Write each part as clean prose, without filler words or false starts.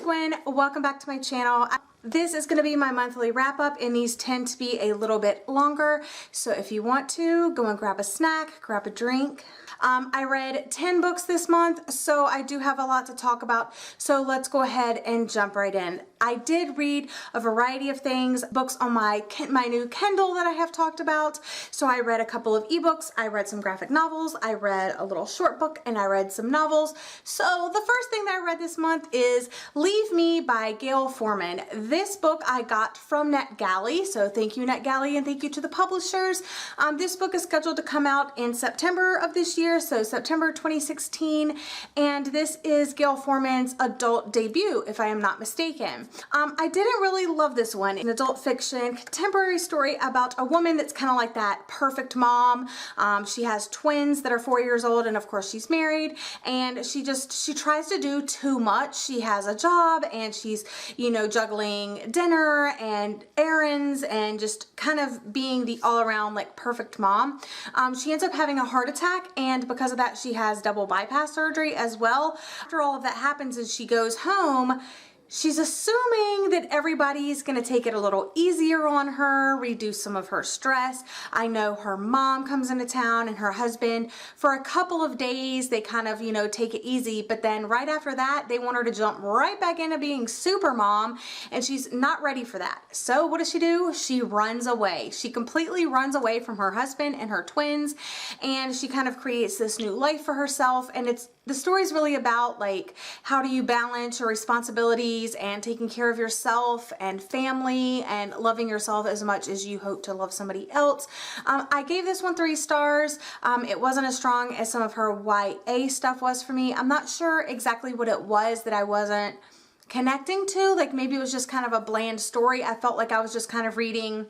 Gwen. Welcome back to my channel. This is going to be my monthly wrap up, and these tend to be a little bit longer. So if you want to, go and grab a snack, grab a drink. I read 10 books this month, so I do have a lot to talk about. So let's go ahead and jump right in. I did read a variety of things, books on my new Kindle that I have talked about. So I read a couple of ebooks, I read some graphic novels, I read a little short book, and I read some novels. So the first thing that I read this month is Leave Me by Gail Forman. This book I got from NetGalley, so thank you NetGalley and thank you to the publishers. This book is scheduled to come out in September of this year, so September 2016, and this is Gail Forman's adult debut, if I am not mistaken. I didn't really love this one. An adult fiction contemporary story about a woman that's kind of like that perfect mom. She has twins that are 4 years old, and of course she's married, and she tries to do too much. She has a job, and she's, you know, juggling dinner and errands and just kind of being the all-around like perfect mom. She ends up having a heart attack, and because of that she has double bypass surgery as well. After all of that happens and she goes home, she's assuming that everybody's going to take it a little easier on her, reduce some of her stress. I know her mom comes into town and her husband for a couple of days. They kind of, you know, take it easy, but then right after that, they want her to jump right back into being super mom, and she's not ready for that. So what does she do? She runs away. She completely runs away from her husband and her twins, and she kind of creates this new life for herself. And the story's really about like, how do you balance your responsibilities and taking care of yourself and family and loving yourself as much as you hope to love somebody else. I gave this one 3 stars. It wasn't as strong as some of her YA stuff was for me. I'm not sure exactly what it was that I wasn't connecting to. Like maybe it was just kind of a bland story. I felt like I was just kind of reading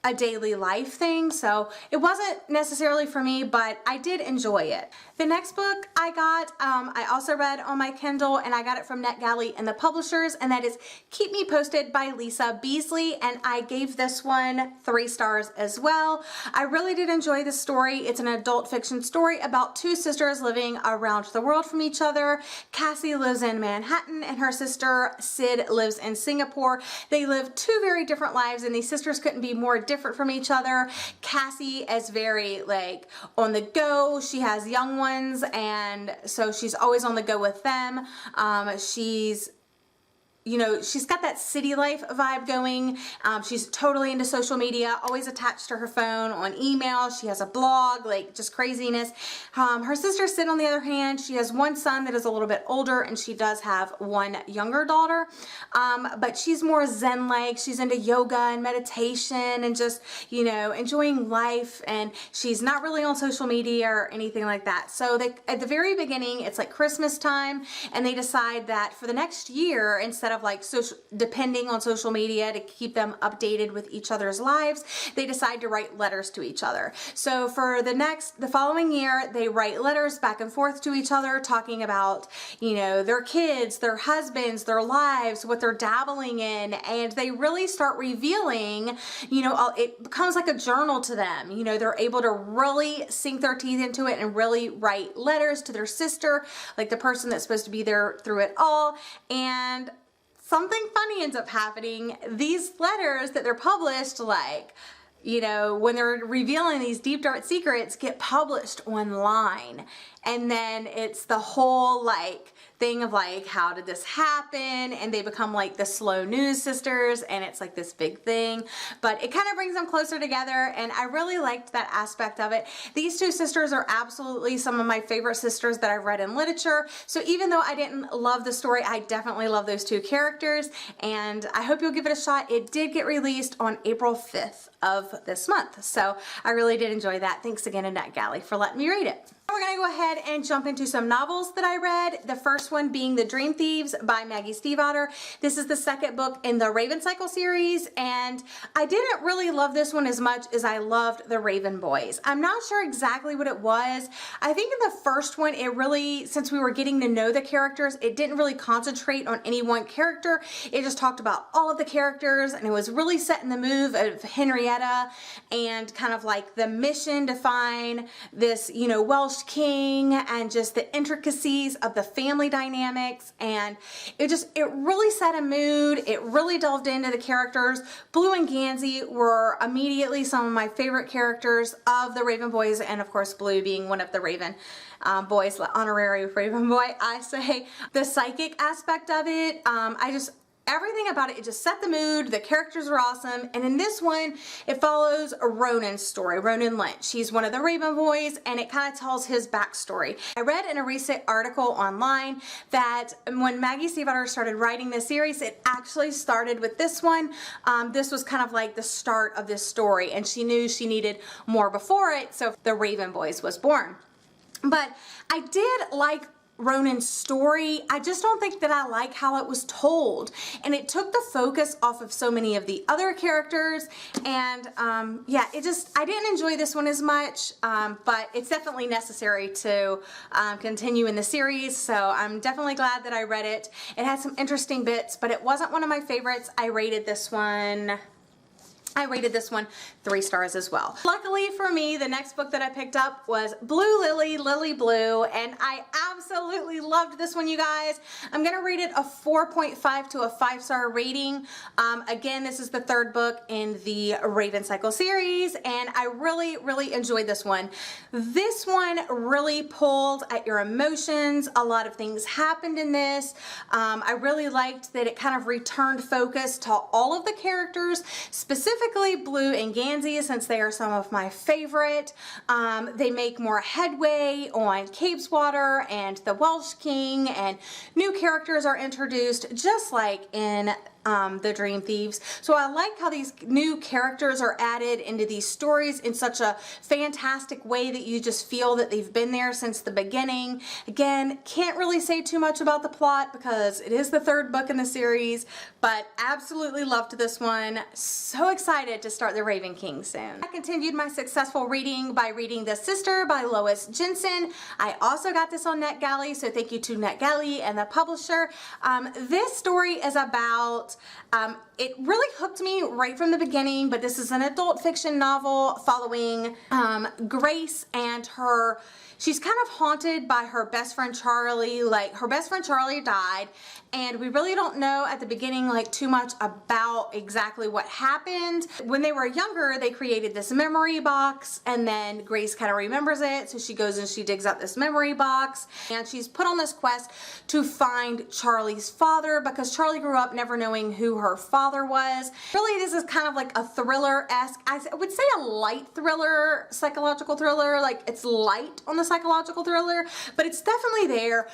a daily life thing, so it wasn't necessarily for me, but I did enjoy it. The next book I got, I also read on my Kindle, and I got it from NetGalley and the publishers, and that is Keep Me Posted by Lisa Beasley, and I gave this one 3 stars as well. I really did enjoy the story. It's an adult fiction story about 2 sisters living around the world from each other. Cassie lives in Manhattan, and her sister Sid lives in Singapore. They live 2 very different lives, and these sisters couldn't be more different from each other. Cassie is very like on the go. She has young ones, and so she's always on the go with them. You know, she's got that city life vibe going. She's totally into social media, always attached to her phone, on email. She has a blog, like just craziness. Her sister Sid, on the other hand, she has one son that is a little bit older, and she does have one younger daughter. But she's more zen-like. She's into yoga and meditation and just, you know, enjoying life. And she's not really on social media or anything like that. So at the very beginning, it's like Christmas time, and they decide that for the next year, instead of like depending on social media to keep them updated with each other's lives, they decide to write letters to each other. So for the following year, they write letters back and forth to each other, talking about, you know, their kids, their husbands, their lives, what they're dabbling in, and they really start revealing, you know, it becomes like a journal to them. You know, they're able to really sink their teeth into it and really write letters to their sister, like the person that's supposed to be there through it all. And something funny ends up happening. These letters that they're published, like, you know, when they're revealing these deep dark secrets, get published online. And then it's the whole like thing of like, how did this happen? And they become like the slow news sisters, and it's like this big thing, but it kind of brings them closer together, and I really liked that aspect of it. These 2 sisters are absolutely some of my favorite sisters that I've read in literature. So even though I didn't love the story, I definitely love those 2 characters, and I hope you'll give it a shot. It did get released on April 5th of this month, so I really did enjoy that. Thanks again to NetGalley for letting me read it. We're going to go ahead and jump into some novels that I read. The first one being The Dream Thieves by Maggie Stiefvater. This is the second book in the Raven Cycle series, and I didn't really love this one as much as I loved The Raven Boys. I'm not sure exactly what it was. I think in the first one, it really, since we were getting to know the characters, it didn't really concentrate on any one character. It just talked about all of the characters, and it was really set in the mood of Henrietta and kind of like the mission to find this, you know, Welsh Welsh King and just the intricacies of the family dynamics, and it really set a mood. It really delved into the characters. Blue and Gansey were immediately some of my favorite characters of the Raven Boys, and of course Blue being one of the Raven boys, honorary Raven Boy, I say. The psychic aspect of it, everything about it just set the mood. The characters were awesome. And in this one, it follows Ronan's story, Ronan Lynch. He's one of the Raven Boys, and it kind of tells his backstory. I read in a recent article online that when Maggie Stiefvater started writing this series, it actually started with this one. This was kind of like the start of this story, and she knew she needed more before it, so the Raven Boys was born. But I did like Ronan's story. I just don't think that I like how it was told, and it took the focus off of so many of the other characters, and yeah, I didn't enjoy this one as much, but it's definitely necessary to continue in the series, so I'm definitely glad that I read it. It had some interesting bits, but it wasn't one of my favorites. I rated this one 3 stars as well. Luckily for me, the next book that I picked up was Blue Lily, Lily Blue, and I absolutely loved this one, you guys. I'm gonna rate it a 4.5 to a 5-star rating. Again, this is the 3rd book in the Raven Cycle series, and I really enjoyed this one. This one really pulled at your emotions. A lot of things happened in this. I really liked that it kind of returned focus to all of the characters, specifically Blue and Gansey, since they are some of my favorite. They make more headway on Cabeswater and the Welsh King, and new characters are introduced just like in the Dream Thieves. So I like how these new characters are added into these stories in such a fantastic way that you just feel that they've been there since the beginning. Again, can't really say too much about the plot because it is the 3rd book in the series, but absolutely loved this one. So excited to start the Raven King soon. I continued my successful reading by reading The Sister by Lois Jensen. I also got this on NetGalley, so thank you to NetGalley and the publisher. This story is about it really hooked me right from the beginning, but this is an adult fiction novel following Grace and she's kind of haunted by her best friend Charlie. Like, her best friend Charlie died, and we really don't know at the beginning like too much about exactly what happened. When they were younger, they created this memory box, and then Grace kind of remembers it, so she goes and she digs up this memory box, and she's put on this quest to find Charlie's father, because Charlie grew up never knowing who her father was. Really, this is kind of like a thriller-esque, I would say a light thriller, psychological thriller. Like, it's light on the psychological thriller, but it's definitely there.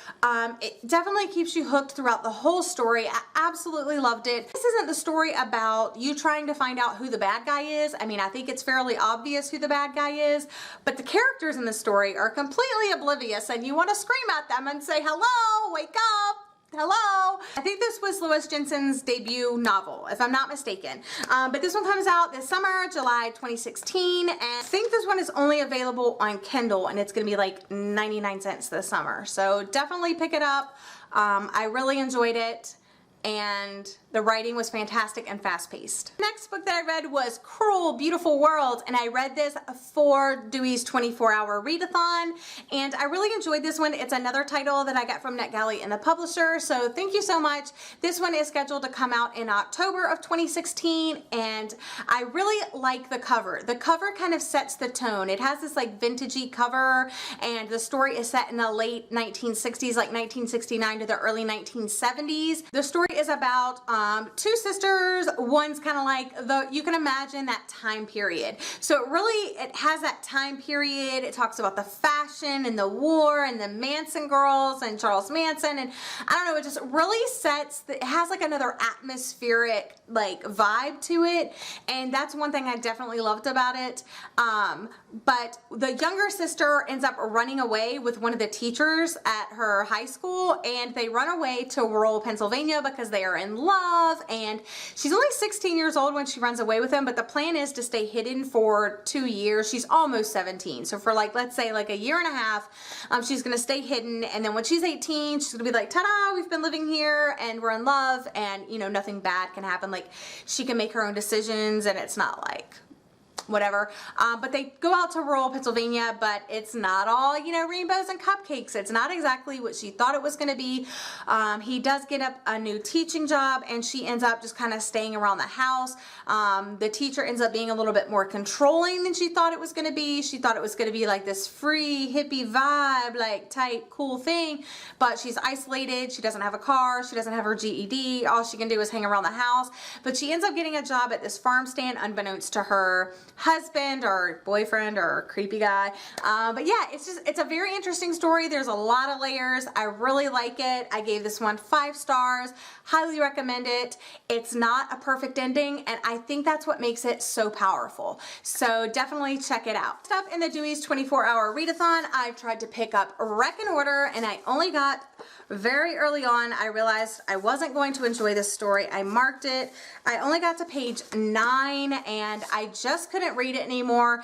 It definitely keeps you hooked throughout the whole story. I absolutely loved it. This isn't the story about you trying to find out who the bad guy is. I mean, I think it's fairly obvious who the bad guy is, but the characters in the story are completely oblivious, and you want to scream at them and say, hello, wake up. Hello! I think this was Lois Jensen's debut novel, if I'm not mistaken. But this one comes out this summer, July 2016, and I think this one is only available on Kindle, and it's going to be like 99 cents this summer. So definitely pick it up. I really enjoyed it, and the writing was fantastic and fast-paced. Next book that I read was Cruel Beautiful World, and I read this for Dewey's 24-hour readathon, and I really enjoyed this one. It's another title that I got from NetGalley and the publisher, so thank you so much. This one is scheduled to come out in October of 2016, and I really like the cover. The cover kind of sets the tone. It has this like vintagey cover, and the story is set in the late 1960s, like 1969 to the early 1970s. The story is about 2 sisters. One's kind of like you can imagine that time period. So it has that time period. It talks about the fashion and the war and the Manson girls and Charles Manson, and I don't know, it just really it has like another atmospheric like vibe to it, and that's one thing I definitely loved about it. But the younger sister ends up running away with one of the teachers at her high school, and they run away to rural Pennsylvania because they are in love, and she's only 16 years old when she runs away with him, but the plan is to stay hidden for 2 years. She's almost 17, so for like, let's say like a year and a half, she's gonna stay hidden, and then when she's 18, she's gonna be like, ta-da, we've been living here and we're in love, and you know, nothing bad can happen. Like, she can make her own decisions, and it's not like whatever. But they go out to rural Pennsylvania, but it's not all, you know, rainbows and cupcakes. It's not exactly what she thought it was going to be. He does get a new teaching job, and she ends up just kind of staying around the house. The teacher ends up being a little bit more controlling than she thought it was going to be. She thought it was going to be like this free hippie vibe, like type cool thing, but she's isolated. She doesn't have a car. She doesn't have her GED. All she can do is hang around the house, but she ends up getting a job at this farm stand unbeknownst to her husband or boyfriend or creepy guy. But yeah, it's a very interesting story. There's a lot of layers. I really like it. I gave this one 5 stars. Highly recommend it. It's not a perfect ending, and I think that's what makes it so powerful. So definitely check it out. Next up in the Dewey's 24-hour readathon, I've tried to pick up Wreckin Order, and I only got very early on. I realized I wasn't going to enjoy this story. I marked it. I only got to page 9, and I just couldn't read it anymore.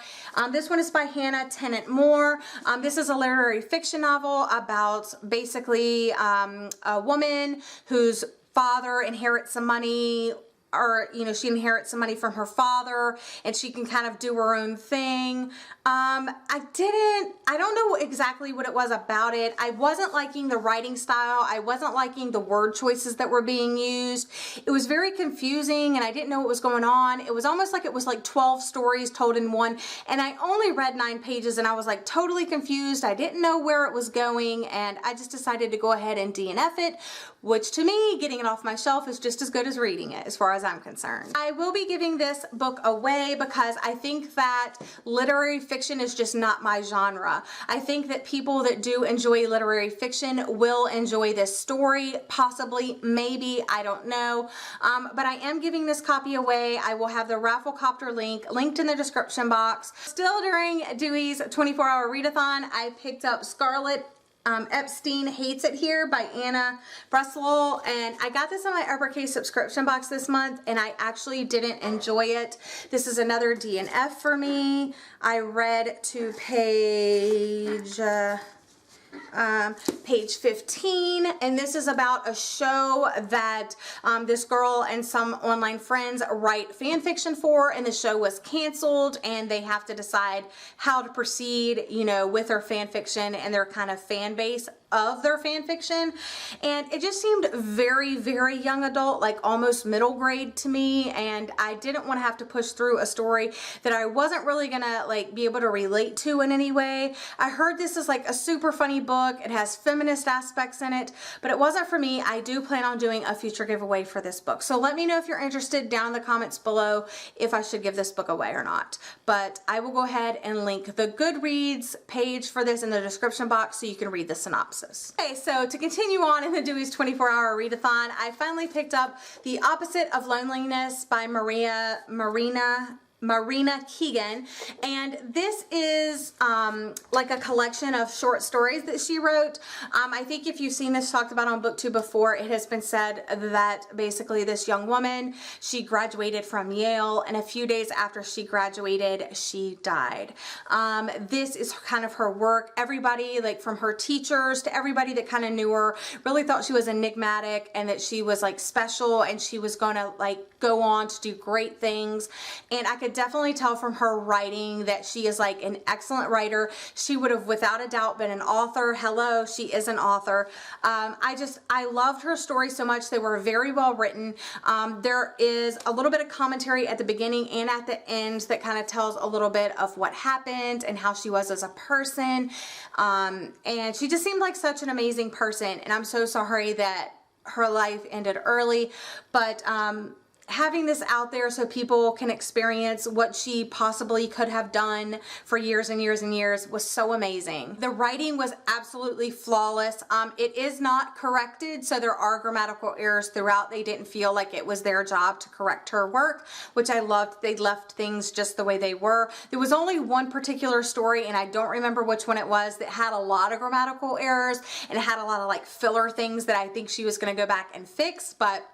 This one is by Hannah Tennant Moore. This is a literary fiction novel about basically a woman whose father inherits some money, or, you know, she inherits some money from her father, and she can kind of do her own thing. I don't know exactly what it was about it. I wasn't liking the writing style. I wasn't liking the word choices that were being used. It was very confusing, and I didn't know what was going on. It was almost like it was like 12 stories told in one, and I only read 9 pages, and I was like totally confused. I didn't know where it was going, and I just decided to go ahead and DNF it, which to me, getting it off my shelf is just as good as reading it, as far as I'm concerned. I will be giving this book away because I think that literary fiction is just not my genre. I think that people that do enjoy literary fiction will enjoy this story, possibly, maybe, I don't know. But I am giving this copy away. I will have the Rafflecopter link linked in the description box. Still during Dewey's 24-hour readathon, I picked up Scarlett Epstein Hates It Here by Anna Breslin, and I got this on my uppercase subscription box this month, and I actually didn't enjoy it. This is another DNF for me. I read to page 15, and this is about a show that this girl and some online friends write fan fiction for, and the show was canceled, and they have to decide how to proceed, you know, with their fan fiction and their kind of fan base of their fan fiction. And it just seemed very, very young adult, like almost middle grade to me, and I didn't want to have to push through a story that I wasn't really gonna like be able to relate to in any way. I heard this is like a super funny book. It has feminist aspects in it, but it wasn't for me. I do plan on doing a future giveaway for this book, so let me know if you're interested down in the comments below if I should give this book away or not. But I will go ahead and link the Goodreads page for this in the description box so you can read the synopsis. Okay, so to continue on in the Dewey's 24-hour readathon, I finally picked up The Opposite of Loneliness by Marina Keegan, and this is like a collection of short stories that she wrote. I think if you've seen this talked about on BookTube before, it has been said that basically this young woman, she graduated from Yale, and a few days after she graduated, she died. This is kind of her work. Everybody, like from her teachers to everybody that kind of knew her, really thought she was enigmatic and that she was like special and she was gonna like go on to do great things. And I could definitely tell from her writing that she is like an excellent writer. She would have without a doubt been an author. Hello, she is an author. I loved her stories so much. They were very well written. There is a little bit of commentary at the beginning and at the end that kind of tells a little bit of what happened and how she was as a person. And she just seemed like such an amazing person, and I'm so sorry that her life ended early, but having this out there so people can experience what she possibly could have done for years and years and years was so amazing. The writing was absolutely flawless. It is not corrected, so there are grammatical errors throughout. They didn't feel like it was their job to correct her work, which I loved. They left things just the way they were. There was only one particular story, and I don't remember which one it was, that had a lot of grammatical errors and it had a lot of like filler things that I think she was going to go back and fix, but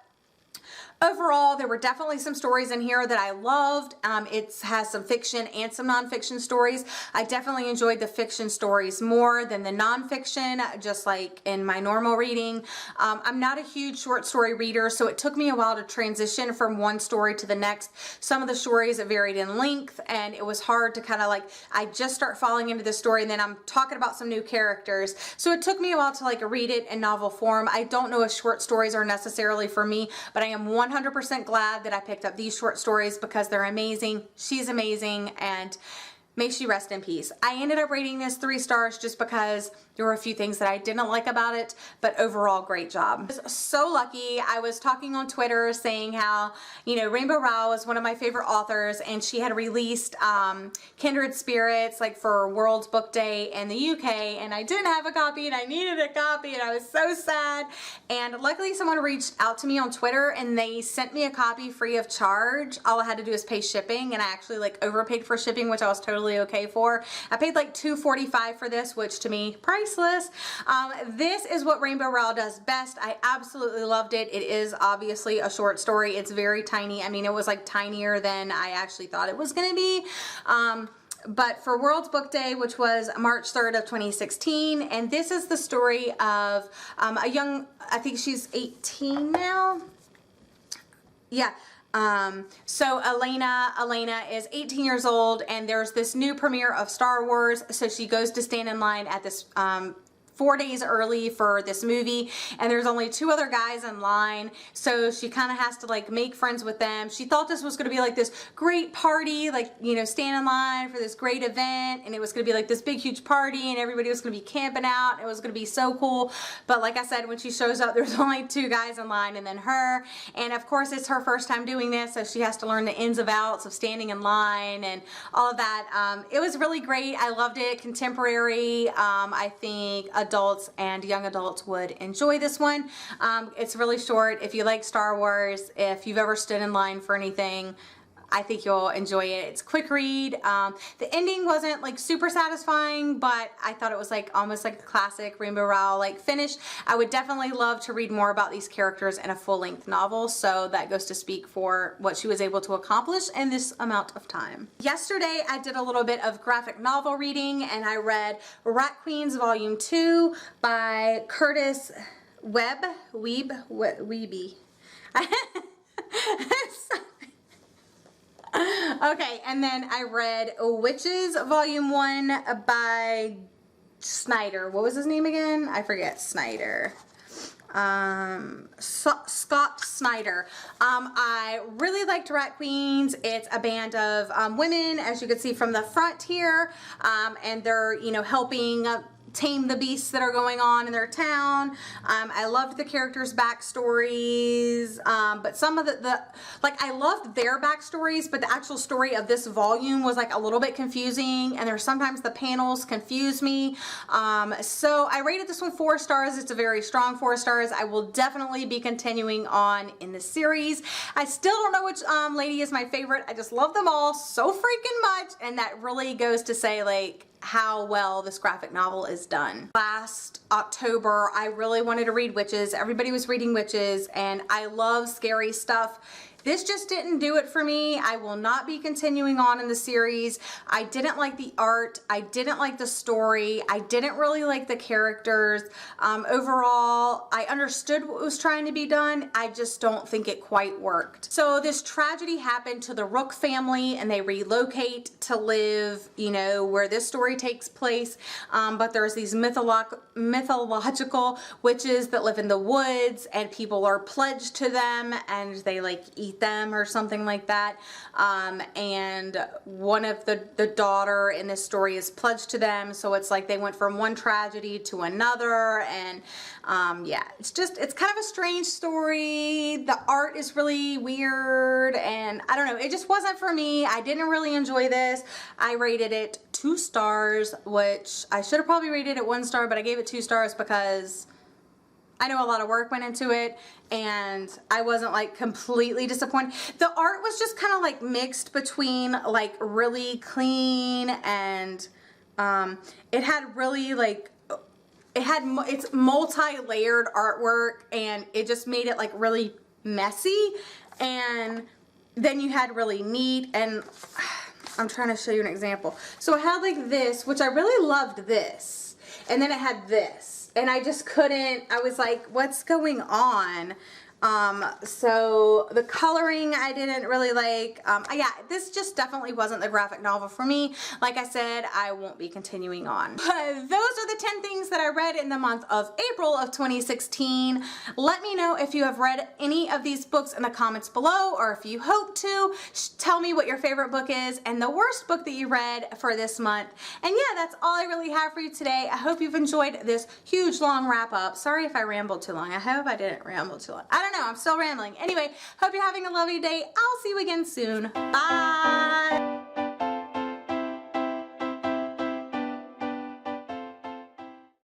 Overall, there were definitely some stories in here that I loved. It has some fiction and some nonfiction stories. I definitely enjoyed the fiction stories more than the nonfiction, just like in my normal reading. I'm not a huge short story reader, so it took me a while to transition from one story to the next. Some of the stories varied in length, and it was hard to kind of like, I just start falling into the story, and then I'm talking about some new characters. So it took me a while to like read it in novel form. I don't know if short stories are necessarily for me, but I am 100% glad that I picked up these short stories because they're amazing. She's amazing, and may she rest in peace. I ended up rating this 3 stars just because there were a few things that I didn't like about it, but overall, great job. I was so lucky. I was talking on Twitter saying how, you know, Rainbow Rowell is one of my favorite authors, and she had released Kindred Spirits like for World's Book Day in the UK, and I didn't have a copy, and I needed a copy, and I was so sad. And luckily, someone reached out to me on Twitter, and they sent me a copy free of charge. All I had to do is pay shipping, and I actually like overpaid for shipping, which I was totally okay for. I paid like $2.45 for this, which to me, priceless. This is what Rainbow Rowell does best. I absolutely loved it. It is obviously a short story. It's very tiny. I mean, it was like tinier than I actually thought it was going to be. But for World's Book Day, which was March 3rd of 2016, and this is the story of a young, I think she's 18 now. Yeah. So Elena is 18 years old, and there's this new premiere of Star Wars, so she goes to stand in line at this 4 days early for this movie, and there's only 2 other guys in line, so she kind of has to like make friends with them. She thought this was going to be like this great party, like, you know, stand in line for this great event, and it was going to be like this big huge party, and everybody was going to be camping out. It was going to be so cool, but like I said, when she shows up, there's only 2 guys in line and then her, and of course it's her first time doing this, so she has to learn the ins and outs of standing in line and all of that. It was really great. I loved it. Contemporary. I think adults and young adults would enjoy this one. It's really short. If you like Star Wars, if you've ever stood in line for anything, I think you'll enjoy it. It's a quick read. The ending wasn't like super satisfying, but I thought it was like almost like a classic Rainbow Rowell like finish. I would definitely love to read more about these characters in a full-length novel, so that goes to speak for what she was able to accomplish in this amount of time. Yesterday I did a little bit of graphic novel reading, and I read Wreckin Order Volume 2 by Curtis Weeby. Okay, and then I read Wytches Volume 1 by Snyder. What was his name again? I forget. Snyder. Scott Snyder. I really liked Rat Queens. It's a band of women, as you can see from the front here, and they're, you know, helping tame the beasts that are going on in their town. I loved the characters' backstories, but some of like, I loved their backstories, but the actual story of this volume was like a little bit confusing, and there's sometimes the panels confuse me. So I rated this one 4 stars. It's a very strong 4 stars. I will definitely be continuing on in the series. I still don't know which lady is my favorite. I just love them all so freaking much, and that really goes to say like how well this graphic novel is done. Last October, I really wanted to read Witches. Everybody was reading Witches, and I love scary stuff. This just didn't do it for me. I will not be continuing on in the series. I didn't like the art. I didn't like the story. I didn't really like the characters. Overall, I understood what was trying to be done. I just don't think it quite worked. So this tragedy happened to the Rook family, and they relocate to live, you know, where this story takes place. But there's these mythological witches that live in the woods, and people are pledged to them, and they like eat them or something like that, and one of the daughter in this story is pledged to them, so it's like they went from one tragedy to another, and yeah, it's kind of a strange story. The art is really weird, and I don't know, it just wasn't for me. I didn't really enjoy this. I rated it 2 stars, which I should have probably rated it 1 star, but I gave it 2 stars because I know a lot of work went into it, and I wasn't like completely disappointed. The art was just kind of like mixed between like really clean, and it had really like, it's multi-layered artwork, and it just made it like really messy, and then you had really neat, and I'm trying to show you an example. So I had like this, which I really loved this, and then it had this, and I just couldn't, I was like, what's going on? So the coloring I didn't really like. Yeah, this just definitely wasn't the graphic novel for me. Like I said, I won't be continuing on. Those are the 10 things that I read in the month of April of 2016. Let me know if you have read any of these books in the comments below, or if you hope to. Tell me what your favorite book is and the worst book that you read for this month. And yeah, that's all I really have for you today. I hope you've enjoyed this huge long wrap up. Sorry if I rambled too long. I hope I didn't ramble too long. I don't know, I'm still rambling. Anyway, hope you're having a lovely day. I'll see you again soon. Bye!